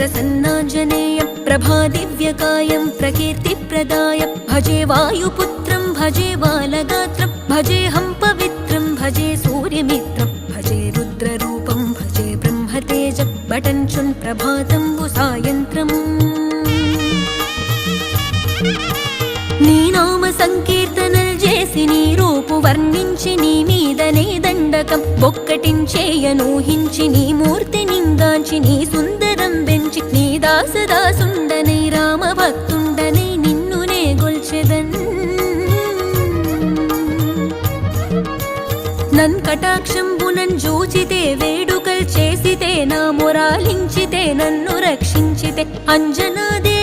प्रसन्नाञ्जनेयं प्रभादिव्यकायं प्रकीर्तिप्रदायं भजे वायुपुत्रं भजे बालगात्रं भजेऽहं पवित्रं भजे सूर्यमित्रं भजे रुद्ररूपं भजे ब्रह्मतेजं बटञ्चुन् प्रभातं सायन्त्रम् నీ నామ సంకీర్తనలు చేసి నీ రూపు వర్ణించి నీ మీదనే దండకం ఒక్కటించేయనూహించి నీ మూర్తి నింగాంచి నీ సుందరం పెంచి నీ దాసదాసుండనై రామ భక్తుండనై నిన్నునే గొల్చెదన్ నన్ కటాక్షంబునన్ జూచితే వేడుకల్ చేసితే నా మొరాలించితే నన్ను రక్షించితే అంజనాదే